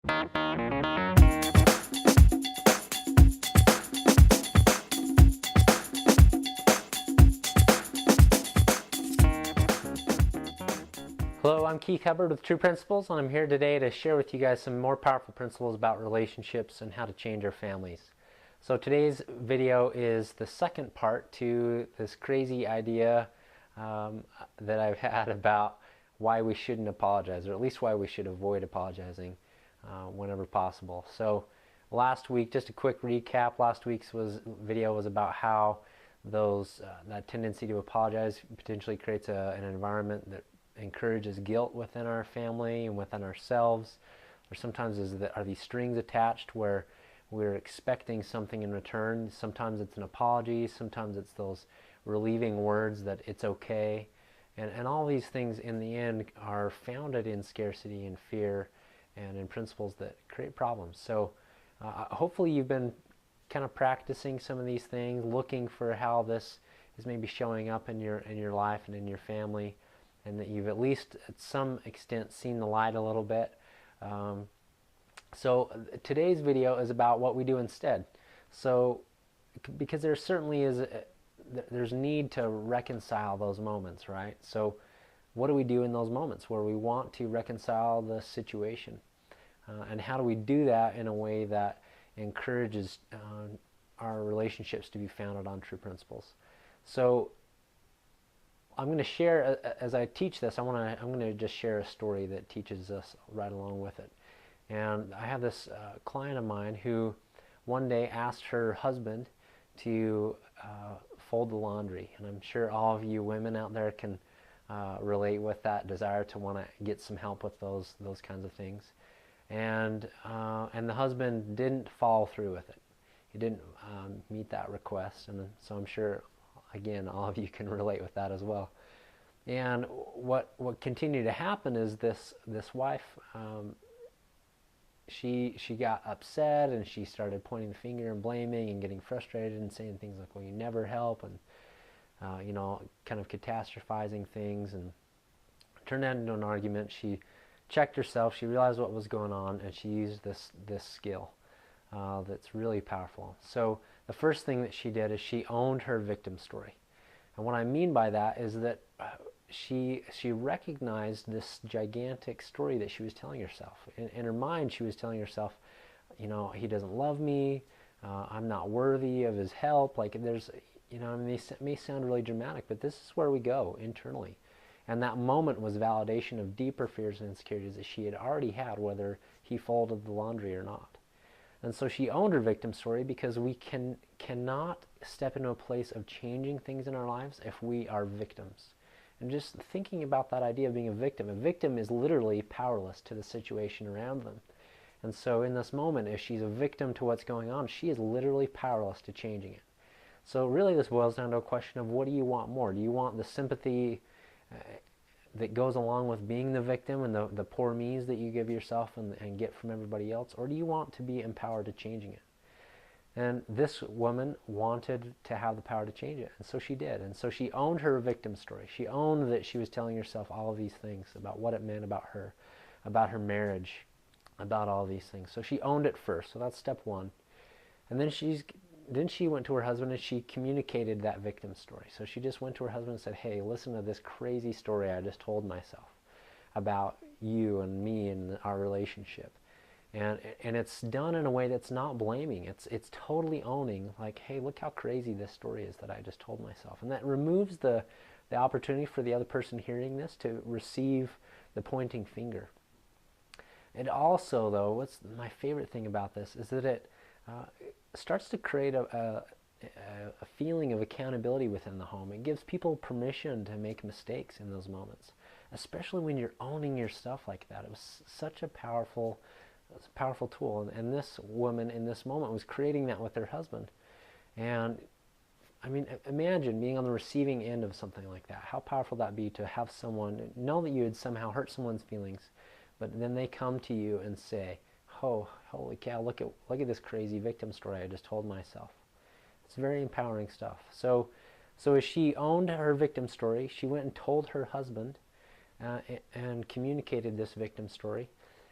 Hello, I'm Keith Hubbard with True Principles, and I'm here today to share with you guys some more powerful principles about relationships and how to change our families. So today's video is the second part to this crazy idea that I've had about why we shouldn't apologize, or at least why we should avoid apologizing whenever possible. So last week, just a quick recap, last week's video was about how that tendency to apologize potentially creates an environment that encourages guilt within our family and within ourselves. Or sometimes are these strings attached where we're expecting something in return. Sometimes it's an apology, sometimes it's those relieving words that it's okay. And all these things in the end are founded in scarcity and fear and in principles that create problems. So hopefully you've been kind of practicing some of these things, looking for how this is maybe showing up in your life and in your family, and that you've at least at some extent seen the light a little bit. So today's video is about what we do instead. So because there certainly is there's need to reconcile those moments, right? So what do we do in those moments where we want to reconcile the situation? And how do we do that in a way that encourages our relationships to be founded on true principles? So I'm going to share, as I teach this, I'm going to just share a story that teaches us right along with it. And I have this client of mine who one day asked her husband to fold the laundry. And I'm sure all of you women out there can relate with that desire to want to get some help with those kinds of things. And the husband didn't follow through with it. He didn't meet that request. And so I'm sure, again, all of you can relate with that as well. And what continued to happen is this wife, she got upset, and she started pointing the finger and blaming and getting frustrated and saying things like, well, you never help, and kind of catastrophizing things, and it turned that into an argument. She checked herself, she realized what was going on, and she used this skill that's really powerful. So the first thing that she did is she owned her victim story. And what I mean by that is that she recognized this gigantic story that she was telling herself. In her mind, she was telling herself, he doesn't love me, I'm not worthy of his help. Like there's, it may sound really dramatic, but this is where we go internally. And that moment was validation of deeper fears and insecurities that she had already had, whether he folded the laundry or not. And so she owned her victim story, because we cannot step into a place of changing things in our lives if we are victims. And just thinking about that idea of being a victim is literally powerless to the situation around them. And so in this moment, if she's a victim to what's going on, she is literally powerless to changing it. So really this boils down to a question of, what do you want more? Do you want the sympathy that goes along with being the victim and the poor me's that you give yourself and get from everybody else? Or do you want to be empowered to changing it? And this woman wanted to have the power to change it, and so she did. And so she owned her victim story. She owned that she was telling herself all of these things about what it meant about her marriage, about all these things. So she owned it first. So that's step one. And then she went to her husband and she communicated that victim story. So she just went to her husband and said, hey, listen to this crazy story I just told myself about you and me and our relationship. And it's done in a way that's not blaming. It's totally owning, like, hey, look how crazy this story is that I just told myself. And that removes the opportunity for the other person hearing this to receive the pointing finger. It also, though, what's my favorite thing about this is that it starts to create a feeling of accountability within the home. It gives people permission to make mistakes in those moments, especially when you're owning your stuff like that. It was such a powerful tool, and this woman in this moment was creating that with her husband. And I mean, imagine being on the receiving end of something like that. How powerful that'd be to have someone know that you had somehow hurt someone's feelings, but then they come to you and say, oh, holy cow, look at this crazy victim story I just told myself. It's very empowering stuff. So as she owned her victim story, she went and told her husband and communicated this victim story.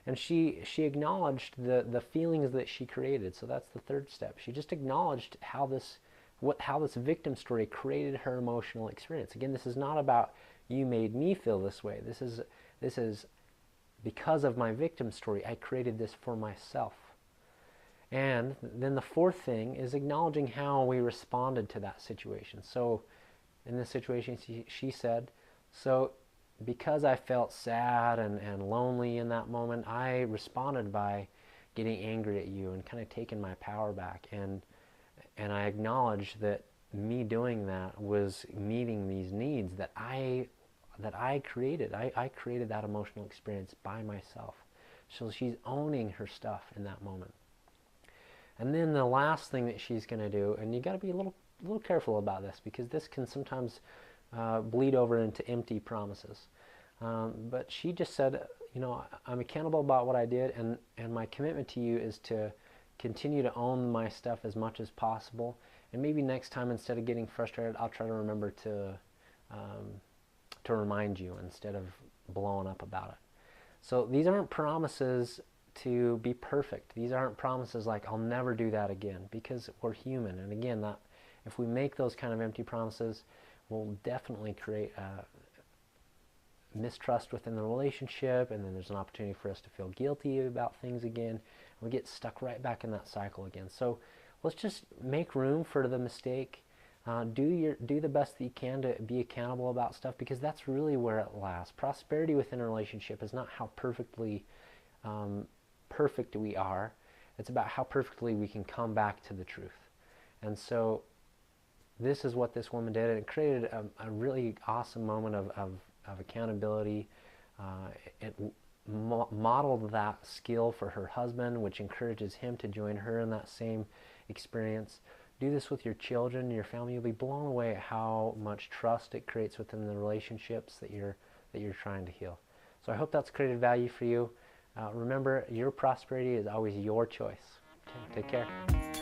And she acknowledged the feelings that she created. So that's the third step. She just acknowledged how this victim story created her emotional experience. Again, this is not about you made me feel this way. This is because of my victim story. I created this for myself. And then the fourth thing is acknowledging how we responded to that situation. So in this situation, she said, so because I felt sad and lonely in that moment, I responded by getting angry at you and kind of taking my power back. And I acknowledged that me doing that was meeting these needs that I created. I created that emotional experience by myself. So she's owning her stuff in that moment. And then the last thing that she's going to do, and you got to be a little careful about this, because this can sometimes bleed over into empty promises. But she just said, I'm accountable about what I did, and my commitment to you is to continue to own my stuff as much as possible. And maybe next time, instead of getting frustrated, I'll try to remember to remind you instead of blowing up about it. So these aren't promises to be perfect. These aren't promises like, I'll never do that again, because we're human. And again, if we make those kind of empty promises, we'll definitely create mistrust within the relationship, and then there's an opportunity for us to feel guilty about things again, and we get stuck right back in that cycle again. So let's just make room for the mistake. Do the best that you can to be accountable about stuff, because that's really where it lasts. Prosperity within a relationship is not how perfectly perfect we are. It's about how perfectly we can come back to the truth. And so this is what this woman did, and it created a really awesome moment of accountability. It modeled that skill for her husband, which encourages him to join her in that same experience. Do this with your children, your family. You'll be blown away at how much trust it creates within the relationships that you're trying to heal. So I hope that's created value for you. Remember, your prosperity is always your choice. Okay, take care.